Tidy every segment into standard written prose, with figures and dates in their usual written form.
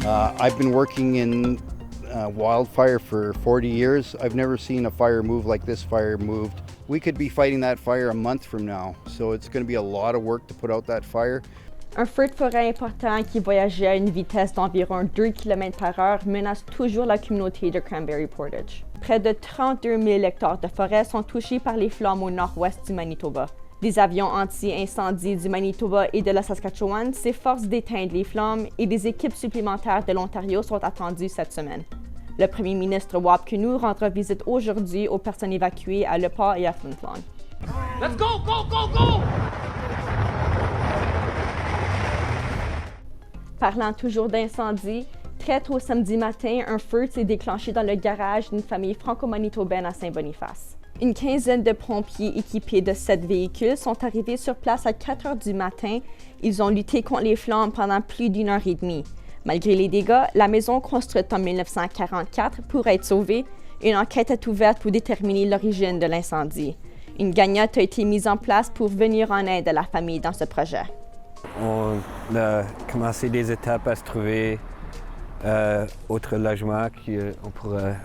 I've been working in wildfire for 40 years. I've never seen a fire move like this fire moved. We could be fighting that fire a month from now, so it's going to be a lot of work to put out that fire. Un feu de forêt important qui voyageait à une vitesse d'environ 2 km/h menace toujours la communauté de Cranberry Portage. Près de 32 000 hectares de forêt sont touchés par les flammes au nord-ouest du Manitoba. Des avions anti-incendie du Manitoba et de la Saskatchewan s'efforcent d'éteindre les flammes et des équipes supplémentaires de l'Ontario sont attendues cette semaine. Le premier ministre Wab Kinew rendra visite aujourd'hui aux personnes évacuées à Le Pas et à Flin Flon. Let's go, go, go, go! Parlant toujours d'incendie, très tôt samedi matin, un feu s'est déclenché dans le garage d'une famille franco-manitobaine à Saint-Boniface. Une quinzaine de pompiers équipés de 7 véhicules sont arrivés sur place à 4 heures du matin. Ils ont lutté contre les flammes pendant plus d'une heure et demie. Malgré les dégâts, la maison construite en 1944 pourrait être sauvée. Une enquête est ouverte pour déterminer l'origine de l'incendie. Une cagnotte a été mise en place pour venir en aide à la famille dans ce projet. On a commencé des étapes à se trouver autre logement qu'on pourrait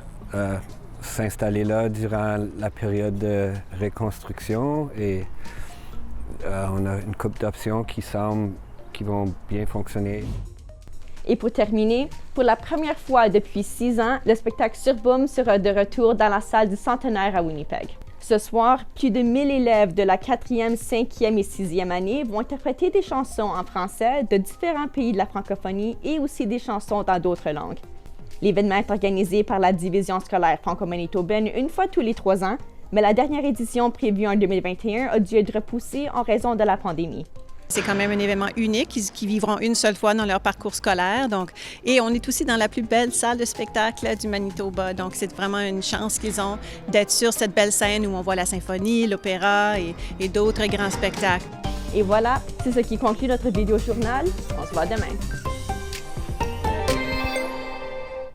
s'installer là durant la période de reconstruction et on a une couple d'options qui vont bien fonctionner. Et pour terminer, pour la première fois depuis 6 ans, le spectacle Surboom sera de retour dans la salle du Centenaire à Winnipeg. Ce soir, plus de 1000 élèves de la 4e, 5e et 6e année vont interpréter des chansons en français de différents pays de la francophonie et aussi des chansons dans d'autres langues. L'événement est organisé par la Division scolaire franco-manitobaine une fois tous les 3 ans, mais la dernière édition prévue en 2021 a dû être repoussée en raison de la pandémie. C'est quand même un événement unique qu'ils vivront une seule fois dans leur parcours scolaire. Et on est aussi dans la plus belle salle de spectacle du Manitoba. Donc, c'est vraiment une chance qu'ils ont d'être sur cette belle scène où on voit la symphonie, l'opéra et d'autres grands spectacles. Et voilà, c'est ce qui conclut notre vidéo journal. On se voit demain.